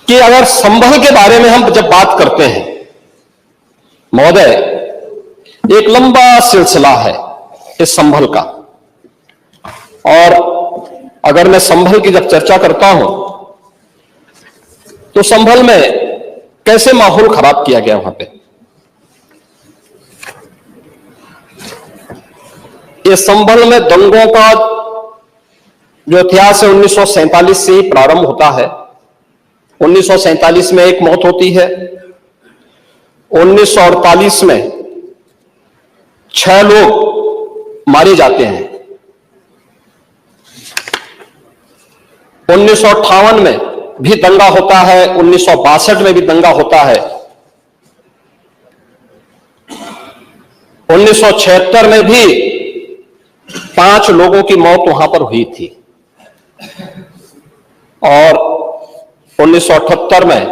कि अगर संभल के बारे में हम जब बात करते हैं महोदय, एक लंबा सिलसिला है इस संभल का, और अगर मैं संभल की जब चर्चा करता हूं तो संभल में कैसे माहौल खराब किया गया वहां पे। ये संभल में दंगों का जो इतिहास है 1947 से ही प्रारंभ होता है। 1947 में एक मौत होती है, 1948 में 6 लोग मारे जाते हैं, 1958 में भी दंगा होता है, 1962 में भी दंगा होता है, 1976 में भी 5 लोगों की मौत वहां पर हुई थी, और 1978 में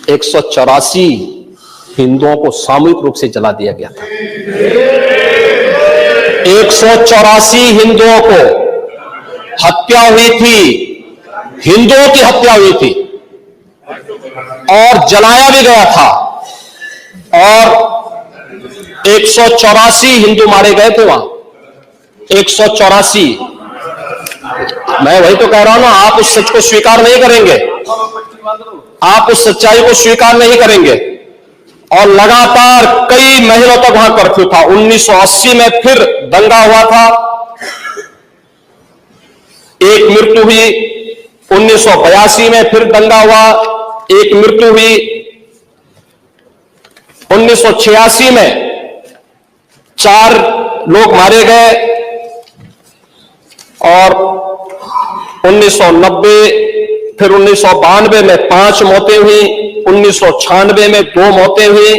184 हिंदुओं को सामूहिक रूप से जला दिया गया था। 184 हिंदुओं को हत्या हुई थी, हिंदुओं की हत्या हुई थी और जलाया भी गया था, और 184 हिंदू मारे गए थे वहां। 184। मैं वही तो कह रहा हूं ना, आप उस सच को स्वीकार नहीं करेंगे, आप उस सच्चाई को स्वीकार नहीं करेंगे, और लगातार कई महीनों तक वहां कर्फ्यू था। 1980 में फिर दंगा हुआ था, एक मृत्यु हुई। 1982 में फिर दंगा हुआ, एक मृत्यु हुई। 1986 में 4 लोग मारे गए, और 1990 फिर 1992 में 5 मौतें हुई, 1996 में 2 मौतें हुई।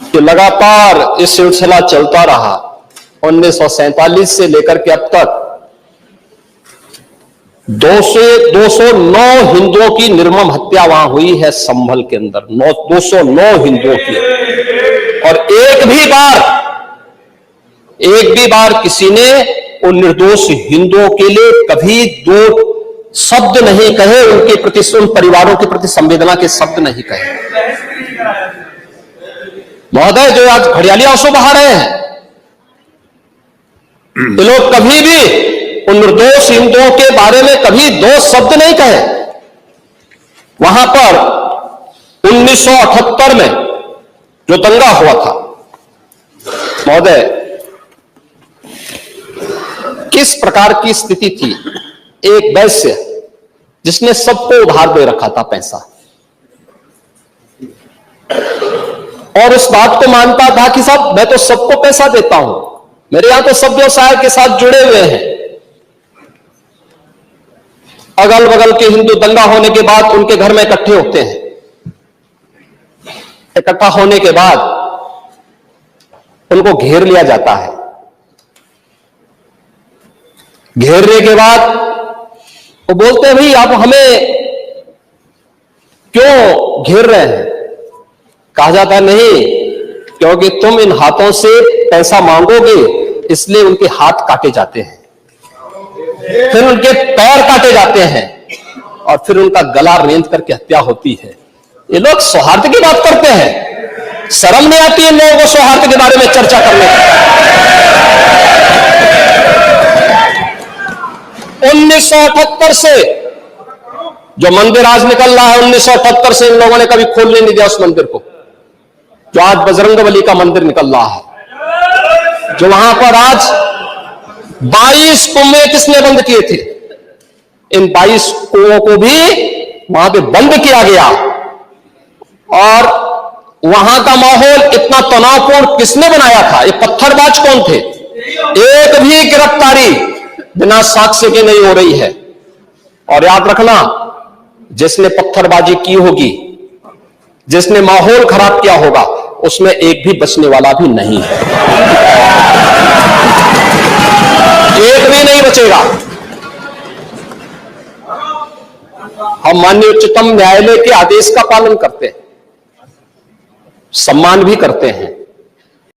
ये लगातार इस सिलसिला चलता रहा 1947 से लेकर के अब तक। 209 हिंदुओं की निर्मम हत्या वहां हुई है संभल के अंदर, 209 हिंदुओं की, और एक भी बार किसी ने उन निर्दोष हिंदुओं के लिए कभी 2 शब्द नहीं कहे, उनके प्रति, उन परिवारों के प्रति संवेदना के शब्द नहीं कहे। महोदय, जो आज घड़ियाली आंसू बहा रहे हैं, ये लोग कभी भी उन निर्दोष हिंदुओं के बारे में कभी 2 शब्द नहीं कहे। वहां पर 1978 में जो दंगा हुआ था महोदय, किस प्रकार की स्थिति थी। एक वैश्य जिसने सबको उधार दे रखा था पैसा, और उस बात को मानता था कि साहब मैं तो सबको पैसा देता हूं, मेरे यहां तो सब व्यवसाय के साथ जुड़े हुए हैं। अगल बगल के हिंदू दंगा होने के बाद उनके घर में इकट्ठे होते हैं। इकट्ठा होने के बाद उनको घेर लिया जाता है। घेरने के बाद वो बोलते हैं, भाई आप हमें क्यों घेर रहे हैं। कहा जाता है, नहीं, क्योंकि तुम इन हाथों से पैसा मांगोगे, इसलिए उनके हाथ काटे जाते हैं, फिर उनके पैर काटे जाते हैं, और फिर उनका गला रेंध करके हत्या होती है। ये लोग सौहार्द की बात करते हैं, शर्म नहीं आती इन लोगों को सौहार्द के बारे में चर्चा करने की। 1978 से जो मंदिर आज निकल रहा है, 1978 से इन लोगों ने कभी खोलने नहीं दिया उस मंदिर को, जो आज बजरंगबली का मंदिर निकल रहा है, जो वहां पर आज 22 कुएं किसने बंद किए थे, इन 22 कुओं को भी वहां पे बंद किया गया। और वहां का माहौल इतना तनावपूर्ण किसने बनाया था, ये पत्थरबाज कौन थे। एक भी गिरफ्तारी बिना साक्ष्य के नहीं हो रही है। और याद रखना, जिसने पत्थरबाजी की होगी, जिसने माहौल खराब किया होगा, उसमें एक भी बचने वाला भी नहीं है, एक भी नहीं बचेगा। हम माननीय उच्चतम न्यायालय के आदेश का पालन करते हैं, सम्मान भी करते हैं,